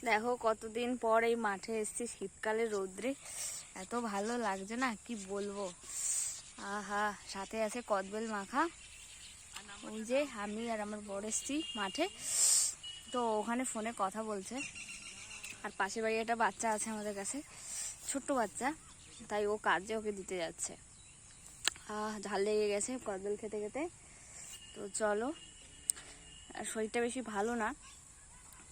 দেখো কতদিন পর এই মাঠে এসেছি শীতকালে রোদ্রে, এত ভালো লাগছে না কি বলবো। আহা, সাথে আছে কদবেল মাখা। ওই যে আমি আর আমার বড় এসেছি মাঠে, তো ওখানে ফোনে কথা বলছে। আর পাশে বাড়ি একটা বাচ্চা আছে আমাদের কাছে, ছোট্ট বাচ্চা, তাই ও কাজে ওকে দিতে যাচ্ছে। ঝাল লেগে গেছে কদবেল খেতে খেতে। তো চলো, আর শরীরটা বেশি ভালো না,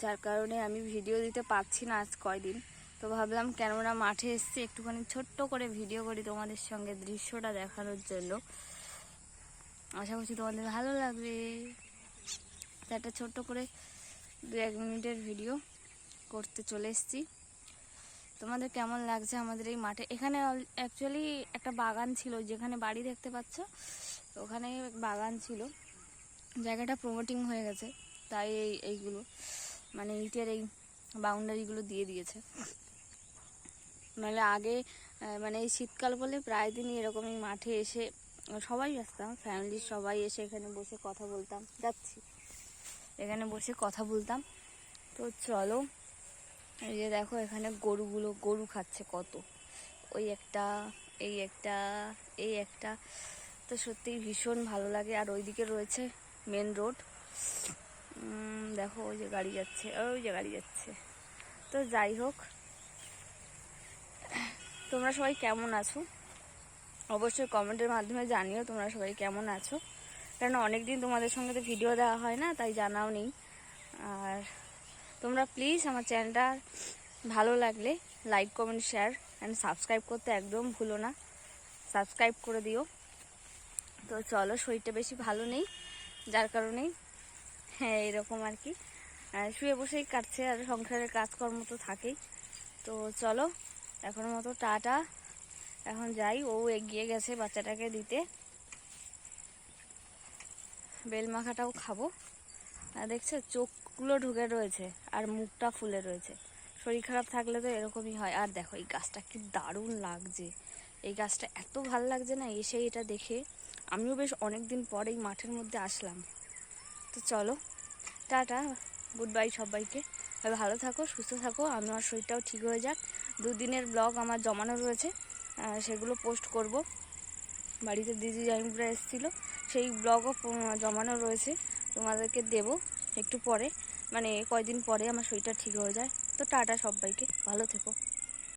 যার কারণে আমি ভিডিও দিতে পারছি না আজ কয়দিন। তো ভাবলাম কেননা মাঠে এসেছি একটুখানি ছোট্ট করে ভিডিও করি তোমাদের সঙ্গে দৃশ্যটা দেখানোর জন্য। আশা করছি তোমাদের ভালো লাগবে। তো একটা ছোট্ট করে 2-1 মিনিটের ভিডিও করতে চলে এসেছি। তোমাদের কেমন লাগছে আমাদের এই মাঠে? এখানে অ্যাকচুয়ালি একটা বাগান ছিল, যেখানে বাড়ি দেখতে পাচ্ছ ওখানে বাগান ছিল। জায়গাটা প্রমোটিং হয়ে গেছে, তাই এইগুলো মানে ইটের এই বাউন্ডারিগুলো দিয়ে দিয়েছে। নাহলে আগে মানে এই শীতকাল বলে প্রায় দিনই এরকমই মাঠে এসে সবাই আসতাম, ফ্যামিলির সবাই এসে এখানে বসে কথা বলতাম। যাচ্ছি, এখানে বসে কথা বলতাম। তো চলো, এই যে দেখো এখানে গরু খাচ্ছে কত, ওই একটা, এই একটা, এই একটা। তো সত্যিই ভীষণ ভালো লাগে। আর ওইদিকে রয়েছে মেন রোড। দেখো ওই যে গাড়ি যাচ্ছে, ওই যে গাড়ি যাচ্ছে। তো যাই হোক, তোমরা সবাই কেমন আছো অবশ্যই কমেন্টের মাধ্যমে জানিও তোমরা সবাই কেমন আছো। কারণ অনেকদিন তোমাদের সঙ্গে তো ভিডিও দেওয়া হয় না, তাই জানাও নেই। আর তোমরা প্লিজ আমার চ্যানেলটা ভালো লাগলে like, comment, share and subscribe করতে একদম ভুলো না। সাবস্ক্রাইব করে দিও। তো চলো, শরীরটা বেশি ভালো নেই, যার কারণেই হ্যাঁ এরকম আর কি শুয়ে বসেই কাটছে। আর সংসারের কাজকর্ম তো থাকেই। তো চলো, এখনের মতো টাটা। এখন যাই, ও এগিয়ে গেছে বাচ্চাটাকে দিতে। বেল মাখাটাও খাবো। আর দেখছো চোখগুলো ঢুকে রয়েছে আর মুখটা ফুলে রয়েছে। শরীর খারাপ থাকলে তো এরকমই হয়। আর দেখো এই গাছটা কি দারুণ লাগছে, এই গাছটা এত ভালো লাগছে না এসে এটা দেখে। আমিও বেশ অনেক দিন পর এই মাঠের মধ্যে আসলাম। তো চলো, টাটা, গুড বাই সবাইকে। ভালো থাকো, সুস্থ থাকো, আমার শরীরটাও ঠিক হয়ে যাক। 2 দিনের ব্লগ আমার জমানো রয়েছে, সেগুলো পোস্ট করব। বাড়িতে দিদি জামিপুরা এসেছিলো, সেই ব্লগও জমানো রয়েছে, তোমাদেরকে দেব একটু পরে, মানে কয়দিন পরে আমার শরীরটা ঠিক হয়ে যায়। তো টাটা সবাইকে, ভালো থেকো।